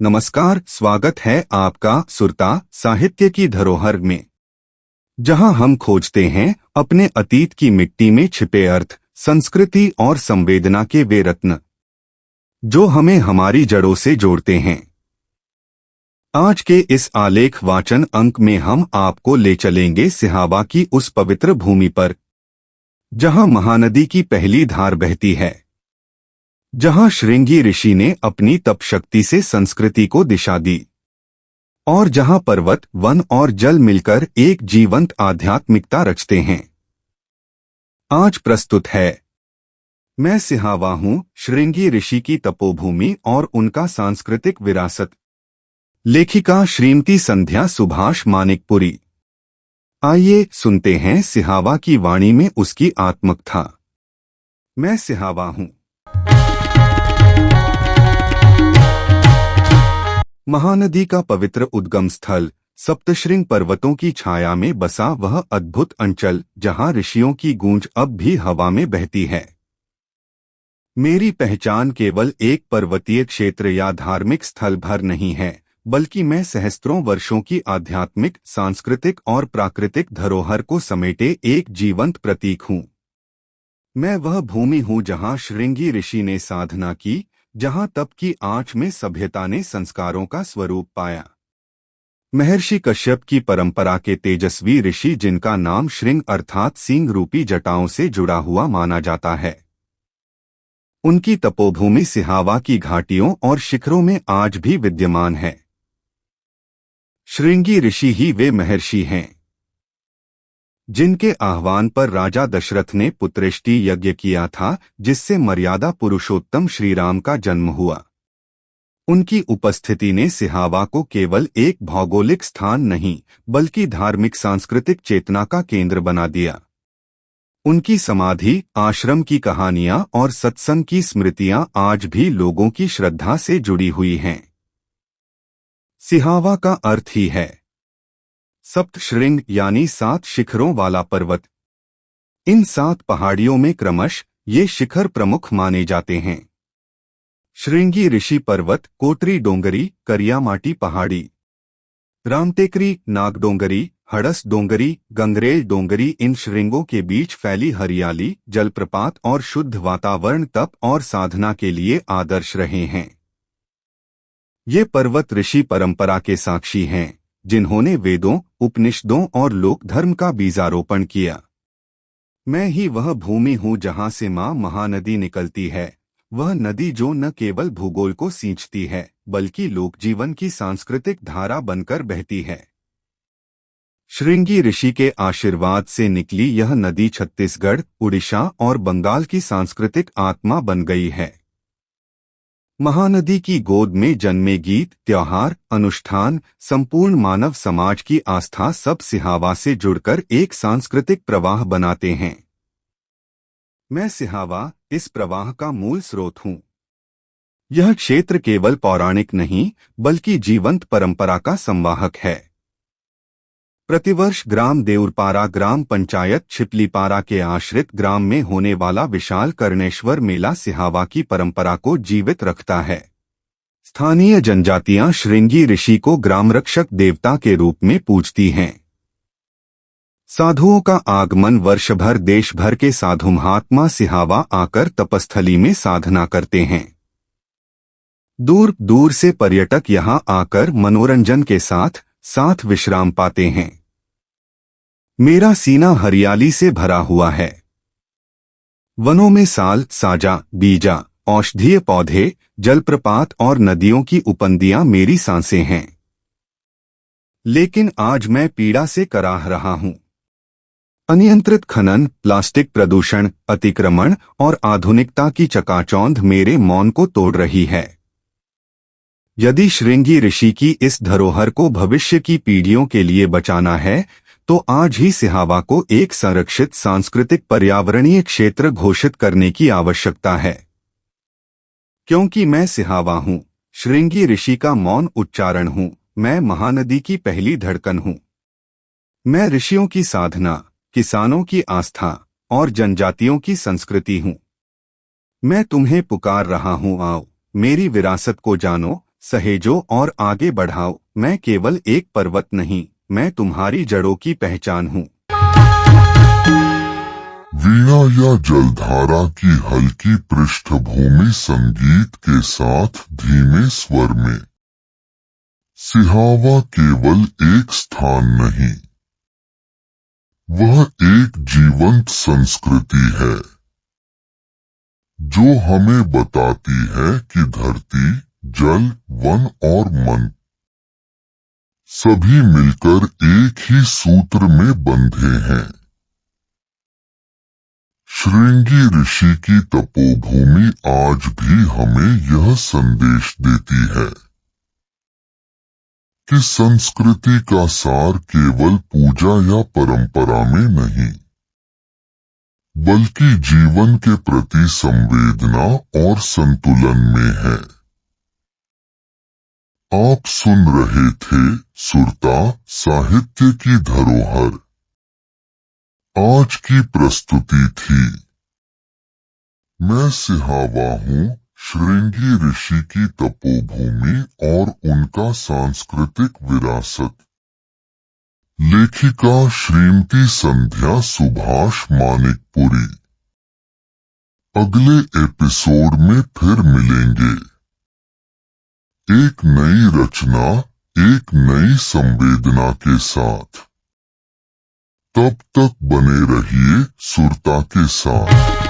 नमस्कार, स्वागत है आपका सुरता साहित्य की धरोहर में, जहां हम खोजते हैं अपने अतीत की मिट्टी में छिपे अर्थ, संस्कृति और संवेदना के वे रत्न जो हमें हमारी जड़ों से जोड़ते हैं। आज के इस आलेख वाचन अंक में हम आपको ले चलेंगे सिहावा की उस पवित्र भूमि पर जहां महानदी की पहली धार बहती है, जहां श्रृंगी ऋषि ने अपनी तप शक्ति से संस्कृति को दिशा दी और जहां पर्वत, वन और जल मिलकर एक जीवंत आध्यात्मिकता रचते हैं। आज प्रस्तुत है मैं सिहावा हूं, श्रृंगी ऋषि की तपोभूमि और उनका सांस्कृतिक विरासत। लेखिका श्रीमती संध्या सुभाष मानिकपुरी। आइए सुनते हैं सिहावा की वाणी में उसकी आत्मकथा। मैं सिहावा हूं। महानदी का पवित्र उद्गम स्थल, सप्तशृंग पर्वतों की छाया में बसा वह अद्भुत अंचल जहां ऋषियों की गूंज अब भी हवा में बहती है। मेरी पहचान केवल एक पर्वतीय क्षेत्र या धार्मिक स्थल भर नहीं है, बल्कि मैं सहस्त्रों वर्षों की आध्यात्मिक, सांस्कृतिक और प्राकृतिक धरोहर को समेटे एक जीवंत प्रतीक हूँ। मैं वह भूमि हूँ जहाँ श्रृंगी ऋषि ने साधना की, जहाँ तप की आंच में सभ्यता ने संस्कारों का स्वरूप पाया। महर्षि कश्यप की परंपरा के तेजस्वी ऋषि, जिनका नाम श्रृंग अर्थात सींग रूपी जटाओं से जुड़ा हुआ माना जाता है, उनकी तपोभूमि सिहावा की घाटियों और शिखरों में आज भी विद्यमान है। श्रृंगी ऋषि ही वे महर्षि हैं जिनके आह्वान पर राजा दशरथ ने पुत्रेष्टि यज्ञ किया था, जिससे मर्यादा पुरुषोत्तम श्रीराम का जन्म हुआ। उनकी उपस्थिति ने सिहावा को केवल एक भौगोलिक स्थान नहीं, बल्कि धार्मिक सांस्कृतिक चेतना का केंद्र बना दिया। उनकी समाधि, आश्रम की कहानियां और सत्संग की स्मृतियां आज भी लोगों की श्रद्धा से जुड़ी हुई हैं। सिहावा का अर्थ ही है सप्त श्रृंग, यानी 7 शिखरों वाला पर्वत। इन 7 पहाड़ियों में क्रमश ये शिखर प्रमुख माने जाते हैं। श्रृंगी ऋषि पर्वत, कोटरी डोंगरी, करियामाटी पहाड़ी, रामटेकरी, नागडोंगरी, हड़स डोंगरी, गंगरेल डोंगरी, इन श्रृंगों के बीच फैली हरियाली, जलप्रपात और शुद्ध वातावरण तप और साधना के लिए आदर्श रहे हैं। ये पर्वत ऋषि परंपरा के साक्षी हैं, जिन्होंने वेदों, उपनिषदों और लोक धर्म का बीजारोपण किया। मैं ही वह भूमि हूँ जहाँ से माँ महानदी निकलती है, वह नदी जो न केवल भूगोल को सींचती है, बल्कि लोकजीवन की सांस्कृतिक धारा बनकर बहती है। श्रृंगी ऋषि के आशीर्वाद से निकली यह नदी छत्तीसगढ़, उड़ीसा और बंगाल की सांस्कृतिक आत्मा बन गई है। महानदी की गोद में जन्मे गीत, त्योहार, अनुष्ठान, संपूर्ण मानव समाज की आस्था सब सिहावा से जुड़कर एक सांस्कृतिक प्रवाह बनाते हैं। मैं सिहावा इस प्रवाह का मूल स्रोत हूँ। यह क्षेत्र केवल पौराणिक नहीं, बल्कि जीवंत परंपरा का संवाहक है। प्रतिवर्ष ग्राम देउरपारा ग्राम पंचायत छिपलीपारा के आश्रित ग्राम में होने वाला विशाल कर्णेश्वर मेला सिहावा की परंपरा को जीवित रखता है। स्थानीय जनजातियां श्रृंगी ऋषि को ग्रामरक्षक देवता के रूप में पूजती हैं। साधुओं का आगमन वर्ष भर देश भर के साधु महात्मा सिहावा आकर तपस्थली में साधना करते हैं। दूर दूर से पर्यटक यहां आकर मनोरंजन के साथ साथ विश्राम पाते हैं। मेरा सीना हरियाली से भरा हुआ है। वनों में साल, साजा, बीजा, औषधीय पौधे, जलप्रपात और नदियों की उपनदियां मेरी सांसें हैं। लेकिन आज मैं पीड़ा से कराह रहा हूं। अनियंत्रित खनन, प्लास्टिक प्रदूषण, अतिक्रमण और आधुनिकता की चकाचौंध मेरे मौन को तोड़ रही है। यदि श्रृंगी ऋषि की इस धरोहर को भविष्य की पीढ़ियों के लिए बचाना है, तो आज ही सिहावा को एक संरक्षित सांस्कृतिक पर्यावरणीय क्षेत्र घोषित करने की आवश्यकता है। क्योंकि मैं सिहावा हूँ, श्रृंगी ऋषि का मौन उच्चारण हूँ, मैं महानदी की पहली धड़कन हूँ। मैं ऋषियों की साधना, किसानों की आस्था और जनजातियों की संस्कृति हूँ। मैं तुम्हें पुकार रहा हूँ, आओ, मेरी विरासत को जानो, सहेजो और आगे बढ़ाओ। मैं केवल एक पर्वत नहीं, मैं तुम्हारी जड़ों की पहचान हूँ। वीणा या जलधारा की हल्की पृष्ठभूमि संगीत के साथ धीमे स्वर में। सिहावा केवल एक स्थान नहीं, वह एक जीवंत संस्कृति है जो हमें बताती है कि धरती, जल, वन और मन सभी मिलकर एक ही सूत्र में बंधे हैं। श्रृंगी ऋषि की तपोभूमि आज भी हमें यह संदेश देती है कि संस्कृति का सार केवल पूजा या परंपरा में नहीं, बल्कि जीवन के प्रति संवेदना और संतुलन में है। आप सुन रहे थे सुरता साहित्य की धरोहर। आज की प्रस्तुति थी मैं सिहावा हूँ, श्रृंगी ऋषि की तपोभूमि और उनका सांस्कृतिक विरासत। लेखिका श्रीमती संध्या सुभाष मानिकपुरी। अगले एपिसोड में फिर मिलेंगे, एक नई रचना, एक नई संवेदना के साथ। तब तक बने रहिए सुरता के साथ।